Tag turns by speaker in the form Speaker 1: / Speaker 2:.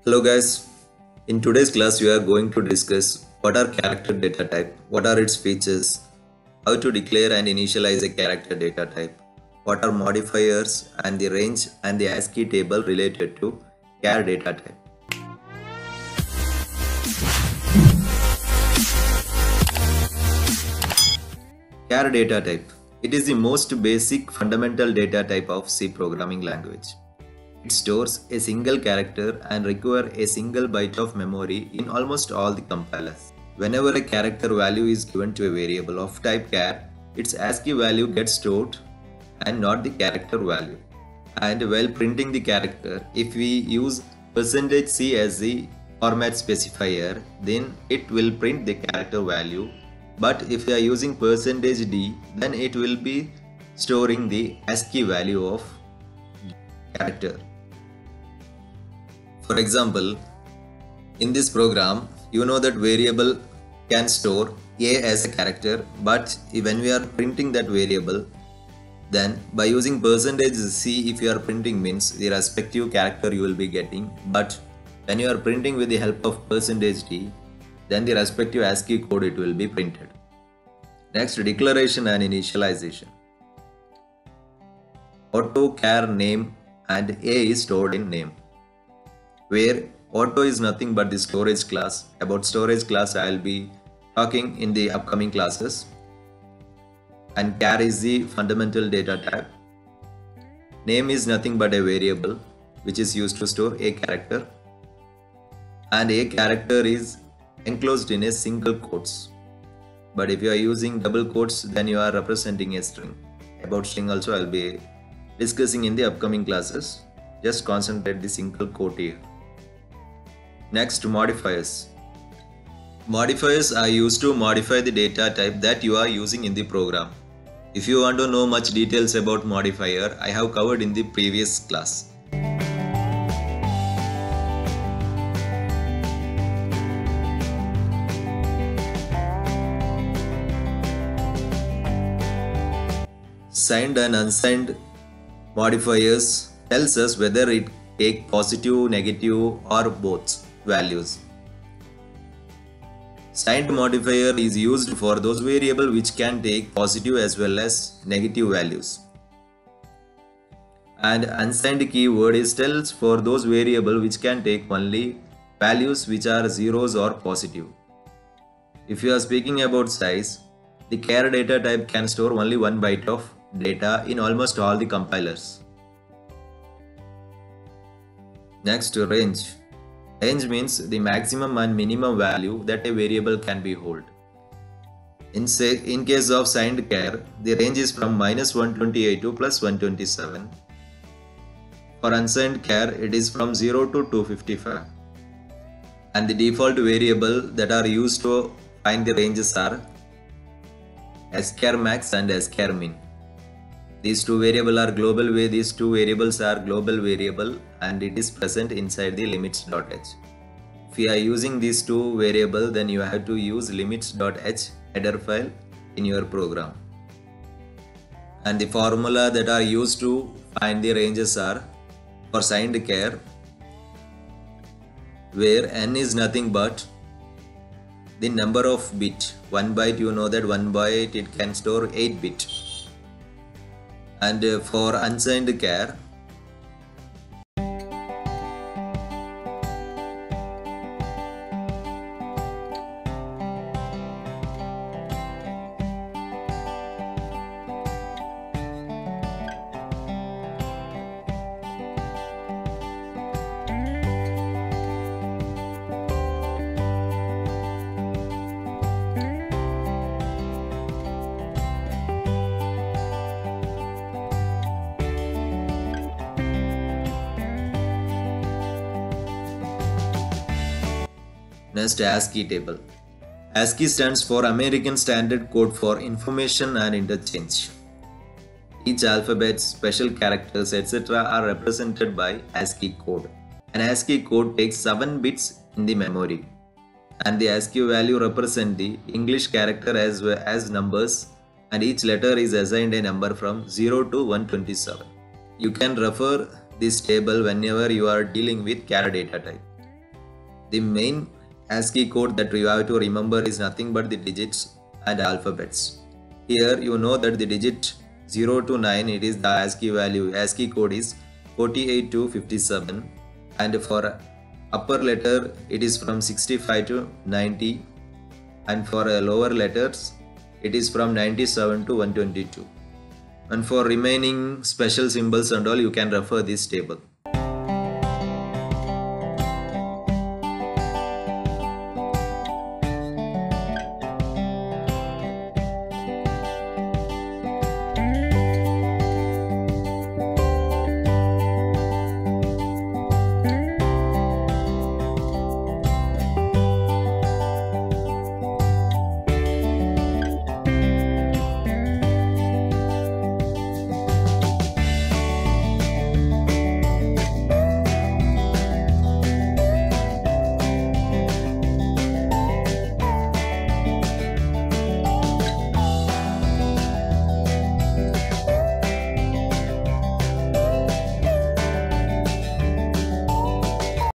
Speaker 1: Hello guys, in today's class we are going to discuss what are character data type, what are its features, how to declare and initialize a character data type, what are modifiers and the range and the ASCII table related to char data type. Char data type. It is the most basic fundamental data type of C programming language. It stores a single character and requires a single byte of memory in almost all the compilers. Whenever a character value is given to a variable of type char, its ASCII value gets stored and not the character value. And while printing the character, if we use %C as the format specifier, then it will print the character value. But if we are using %D, then it will be storing the ASCII value of character. For example, in this program, you know that variable can store a as a character, but when we are printing that variable, then by using %C, if you are printing means the respective character you will be getting, but when you are printing with the help of %D, then the respective ASCII code it will be printed. Next, declaration and initialization. Auto char name and A is stored in name, where auto is nothing but the storage class. About storage class I will be talking in the upcoming classes. And char is the fundamental data type. Name is nothing but a variable which is used to store a character, and a character is enclosed in a single quotes. But if you are using double quotes, then you are representing a string. About string also I will be discussing in the upcoming classes. Just concentrate the single quote here. Next, modifiers. Modifiers are used to modify the data type that you are using in the program. If you want to know much details about modifier, I have covered in the previous class. Signed and unsigned modifiers tells us whether it take positive, negative or both values. Signed modifier is used for those variables which can take positive as well as negative values. And unsigned keyword is tells for those variables which can take only values which are zeros or positive. If you are speaking about size, the char data type can store only 1 byte of data in almost all the compilers. Next, range. Range means the maximum and minimum value that a variable can be hold. In case of signed char, the range is from -128 to +127. For unsigned char, it is from 0 to 255. And the default variable that are used to find the ranges are schar_max and schar_min. These two variables are global variable and it is present inside the limits.h. If you are using these two variables, then you have to use limits.h header file in your program. And the formula that are used to find the ranges are for signed char, where n is nothing but the number of bit. 1 byte, you know that 1 byte it can store 8 bit. And for unsigned char, next, ASCII table. ASCII stands for American Standard Code for Information and Interchange. Each alphabet, special characters, etc. are represented by ASCII code. An ASCII code takes 7 bits in the memory, and the ASCII value represents the English character as well as numbers, and each letter is assigned a number from 0 to 127. You can refer this table whenever you are dealing with char data type. The main ASCII code that you have to remember is nothing but the digits and alphabets. Here you know that the digit 0 to 9, it is the ASCII value. ASCII code is 48 to 57, and for upper letter it is from 65 to 90, and for lower letters it is from 97 to 122. And for remaining special symbols and all, you can refer this table.